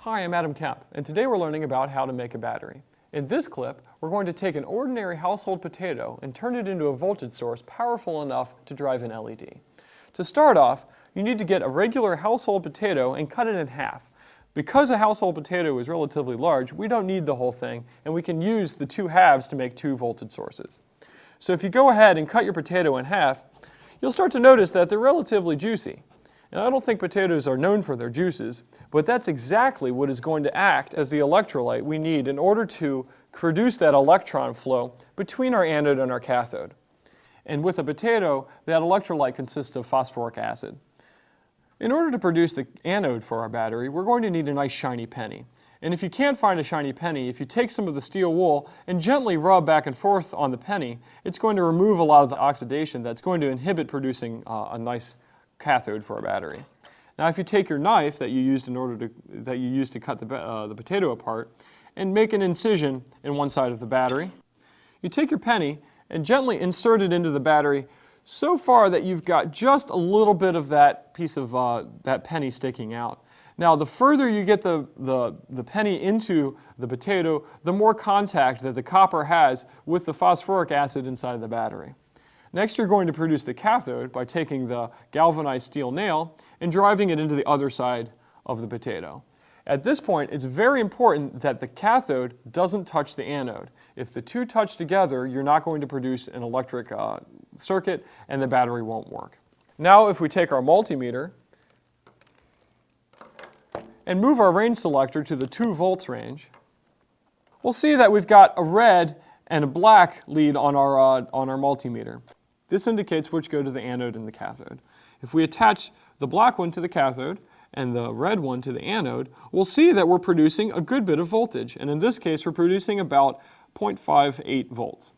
Hi, I'm Adam Kemp, and today we're learning about how to make a battery. In this clip, we're going to take an ordinary household potato and turn it into a voltage source powerful enough to drive an LED. To start off, you need to get a regular household potato and cut it in half. Because a household potato is relatively large, we don't need the whole thing, and we can use the two halves to make two voltage sources. So if you go ahead and cut your potato in half, you'll start to notice that they're relatively juicy. And I don't think potatoes are known for their juices, but that's exactly what is going to act as the electrolyte we need in order to produce that electron flow between our anode and our cathode. And with a potato, that electrolyte consists of phosphoric acid. In order to produce the anode for our battery, we're going to need a nice shiny penny. And if you can't find a shiny penny, if you take some of the steel wool and gently rub back and forth on the penny, it's going to remove a lot of the oxidation that's going to inhibit producing a nice cathode for a battery. Now, if you take your knife that you used to cut the potato apart and make an incision in one side of the battery, you take your penny and gently insert it into the battery so far that you've got just a little bit of that piece of that penny sticking out. Now, the further you get the penny into the potato, the more contact that the copper has with the phosphoric acid inside of the battery. Next, you're going to produce the cathode by taking the galvanized steel nail and driving it into the other side of the potato. At this point, it's very important that the cathode doesn't touch the anode. If the two touch together, you're not going to produce an electric circuit and the battery won't work. Now, if we take our multimeter and move our range selector to the 2 volts range, we'll see that we've got a red and a black lead on our multimeter. This indicates which go to the anode and the cathode. If we attach the black one to the cathode and the red one to the anode, we'll see that we're producing a good bit of voltage. And in this case, we're producing about 0.58 volts.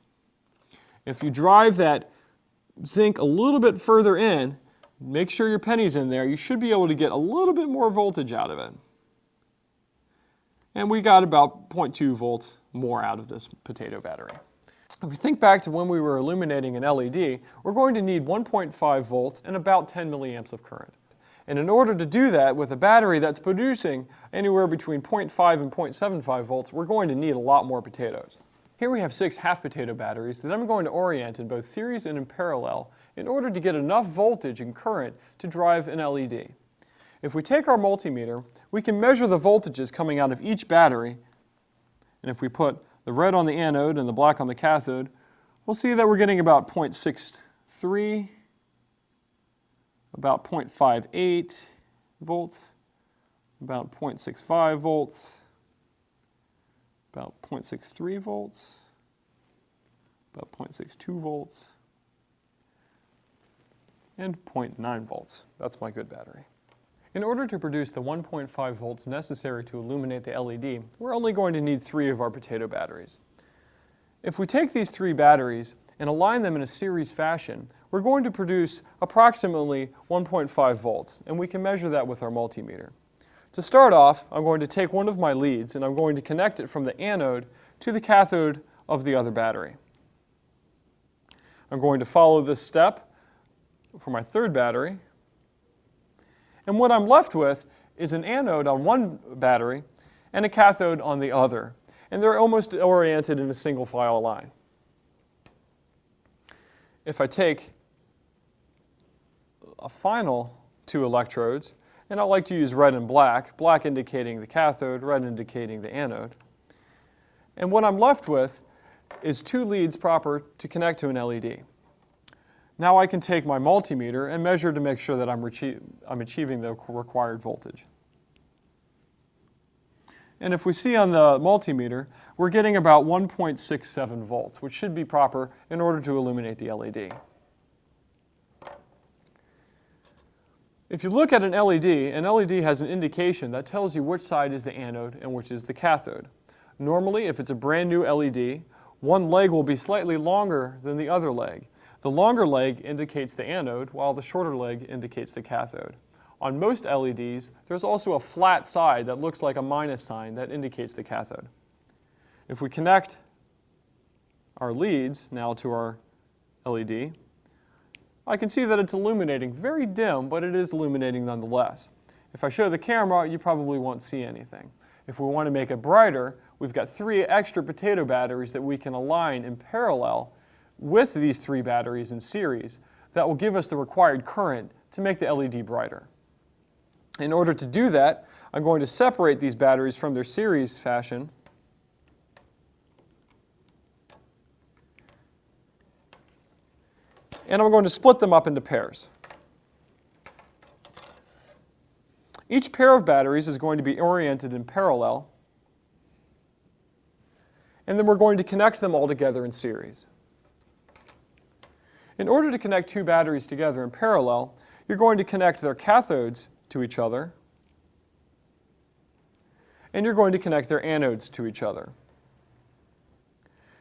If you drive that zinc a little bit further in, make sure your penny's in there, you should be able to get a little bit more voltage out of it. And we got about 0.2 volts more out of this potato battery. If we think back to when we were illuminating an LED, we're going to need 1.5 volts and about 10 milliamps of current. And in order to do that with a battery that's producing anywhere between 0.5 and 0.75 volts, we're going to need a lot more potatoes. Here we have 6 half potato batteries that I'm going to orient in both series and in parallel in order to get enough voltage and current to drive an LED. If we take our multimeter, we can measure the voltages coming out of each battery, and if we put the red on the anode and the black on the cathode, we'll see that we're getting about 0.63, about 0.58 volts, about 0.65 volts, about 0.63 volts, about 0.62 volts, and 0.9 volts. That's my good battery. In order to produce the 1.5 volts necessary to illuminate the LED, we're only going to need 3 of our potato batteries. If we take these 3 batteries and align them in a series fashion, we're going to produce approximately 1.5 volts, and we can measure that with our multimeter. To start off, I'm going to take one of my leads and I'm going to connect it from the anode to the cathode of the other battery. I'm going to follow this step for my third battery. And what I'm left with is an anode on one battery and a cathode on the other. And they're almost oriented in a single file line. If I take a final 2 electrodes, and I like to use red and black, black indicating the cathode, red indicating the anode. And what I'm left with is 2 leads proper to connect to an LED. Now I can take my multimeter and measure to make sure that I'm achieving the required voltage. And if we see on the multimeter, we're getting about 1.67 volts, which should be proper in order to illuminate the LED. If you look at an LED has an indication that tells you which side is the anode and which is the cathode. Normally, if it's a brand new LED, one leg will be slightly longer than the other leg. The longer leg indicates the anode, while the shorter leg indicates the cathode. On most LEDs, there's also a flat side that looks like a minus sign that indicates the cathode. If we connect our leads now to our LED, I can see that it's illuminating very dim, but it is illuminating nonetheless. If I show the camera, you probably won't see anything. If we want to make it brighter, we've got 3 extra potato batteries that we can align in parallel with these 3 batteries in series that will give us the required current to make the LED brighter. In order to do that, I'm going to separate these batteries from their series fashion. And I'm going to split them up into pairs. Each pair of batteries is going to be oriented in parallel, and then we're going to connect them all together in series. In order to connect 2 batteries together in parallel, you're going to connect their cathodes to each other, and you're going to connect their anodes to each other.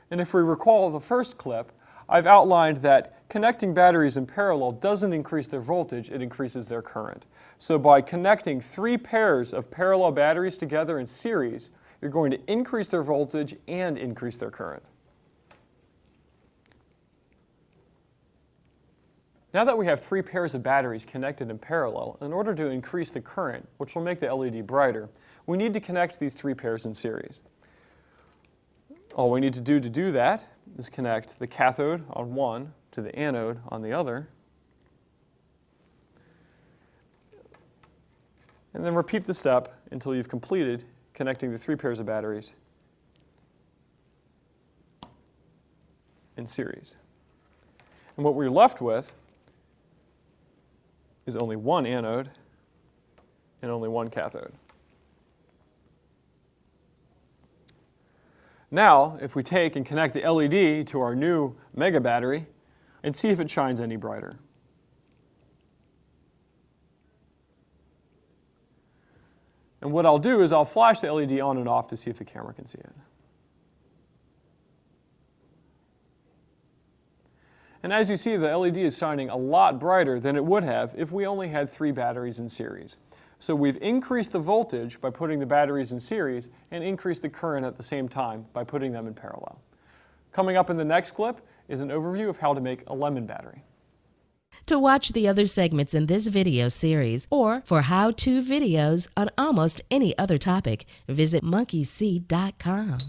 And if we recall the first clip, I've outlined that connecting batteries in parallel doesn't increase their voltage, it increases their current. So by connecting 3 pairs of parallel batteries together in series, you're going to increase their voltage and increase their current. Now that we have 3 pairs of batteries connected in parallel, in order to increase the current, which will make the LED brighter, we need to connect these 3 pairs in series. All we need to do that is connect the cathode on one to the anode on the other, and then repeat the step until you've completed connecting the 3 pairs of batteries in series. And what we're left with is only one anode and only one cathode. Now, if we take and connect the LED to our new mega battery and see if it shines any brighter. And what I'll do is I'll flash the LED on and off to see if the camera can see it. And as you see, the LED is shining a lot brighter than it would have if we only had 3 batteries in series. So we've increased the voltage by putting the batteries in series and increased the current at the same time by putting them in parallel. Coming up in the next clip is an overview of how to make a lemon battery. To watch the other segments in this video series or for how-to videos on almost any other topic, visit monkeyseed.com.